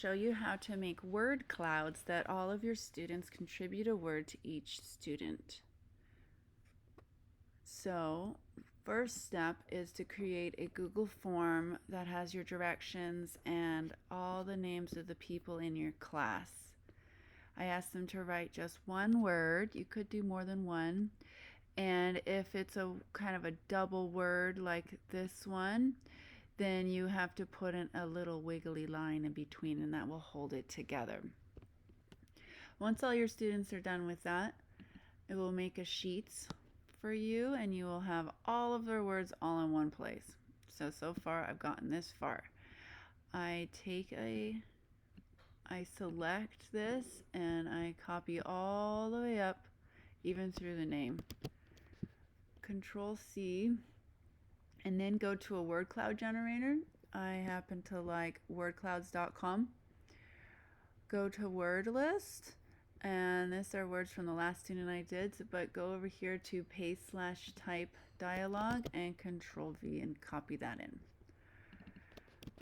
Show you how to make word clouds that all of your students contribute a word to each student. So, first step is to create a Google form that has your directions and all the names of the people in your class. I asked them to write just one word. You could do more than one. And if it's a kind of a double word like this one, then you have to put in a little wiggly line in between, and that will hold it together. Once all your students are done with that, it will make a sheets for you, and you will have all of their words all in one place. So far I've gotten this far. I select this and I copy all the way up, even through the name. Control C, and then go to a word cloud generator. I happen to like wordclouds.com. Go to word list, and these are words from the last student I did, but go over here to paste/type dialog and Control V and copy that in.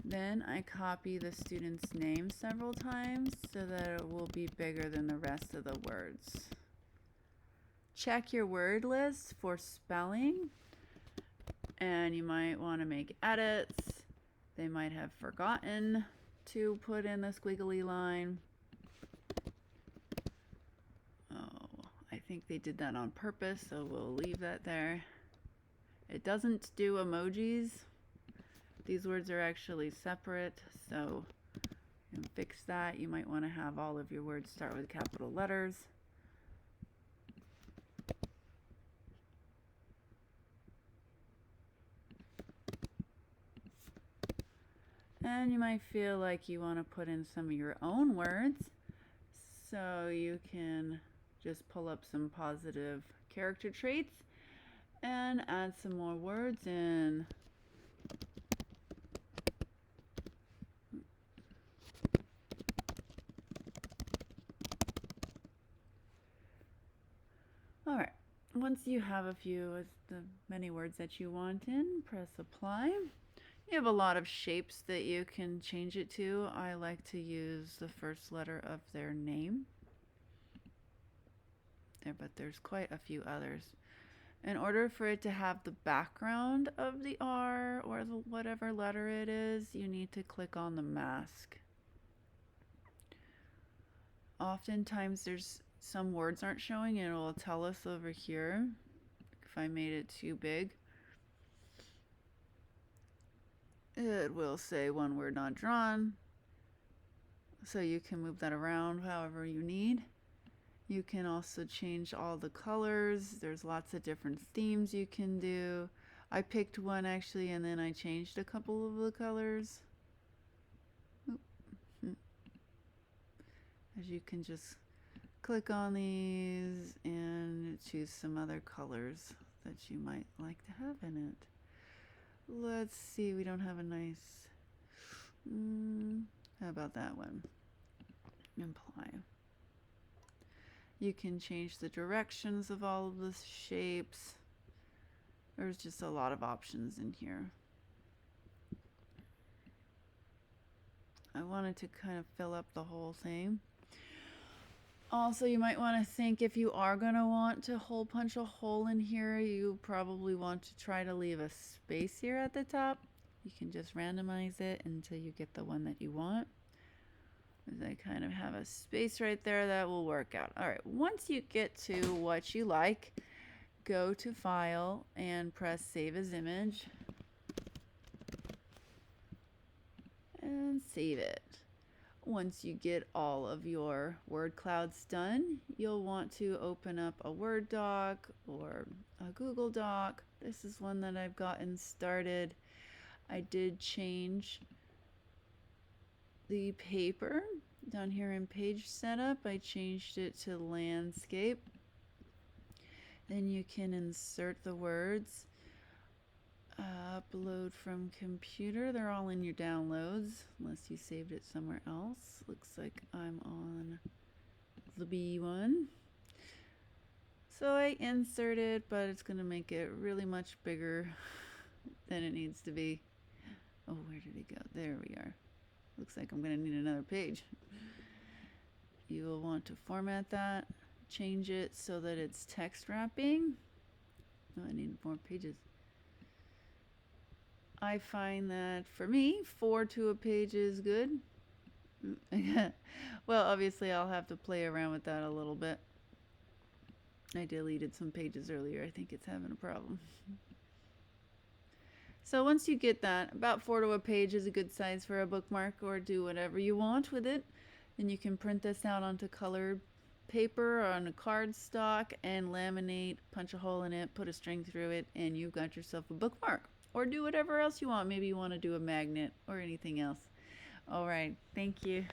Then I copy the student's name several times so that it will be bigger than the rest of the words. Check your word list for spelling, and you might want to make edits. They might have forgotten to put in the squiggly line. Oh, I think they did that on purpose, so we'll leave that there. It doesn't do emojis. These words are actually separate, so you can fix that. You might want to have all of your words start with capital letters. And you might feel like you want to put in some of your own words, so you can just pull up some positive character traits and add some more words in. Alright, once you have a few of the many words that you want in, press apply. You have a lot of shapes that you can change it to. I like to use the first letter of their name there, but there's quite a few others. In order for it to have the background of the R or the whatever letter it is, you need to click on the mask. Oftentimes there's some words aren't showing, and it will tell us over here if I made it too big. It will say one word not drawn, so you can move that around however you need. You can also change all the colors. There's lots of different themes you can do. I picked one actually, and then I changed a couple of the colors. As you can just click on these and choose some other colors that you might like to have in it. Let's see, we don't have a nice, how about that one? Imply. You can change the directions of all of the shapes. There's just a lot of options in here. I wanted to kind of fill up the whole thing. Also, you might want to think, if you are going to want to hole punch a hole in here, you probably want to try to leave a space here at the top. You can just randomize it until you get the one that you want. As I kind of have a space right there, that will work out. All right, once you get to what you like, go to File and press Save as Image. And save it. Once you get all of your word clouds done, you'll want to open up a Word doc or a Google Doc. This is one that I've gotten started. I did change the paper down here in page setup. I changed it to landscape. Then you can insert the words. Upload from computer. They're all in your downloads unless you saved it somewhere else. Looks like I'm on the B one. So I inserted, but it's going to make it really much bigger than it needs to be. Oh, where did it go? There we are. Looks like I'm going to need another page. You will want to format that, change it so that it's text wrapping. Oh, I need more pages. I find that for me, 4 to a page is good. Well, obviously I'll have to play around with that a little bit. I deleted some pages earlier. I think it's having a problem. So once you get that, about 4 to a page is a good size for a bookmark, or do whatever you want with it. Then you can print this out onto colored paper or on a cardstock and laminate, punch a hole in it, put a string through it, and you've got yourself a bookmark. Or do whatever else you want. Maybe you want to do a magnet or anything else. All right. Thank you.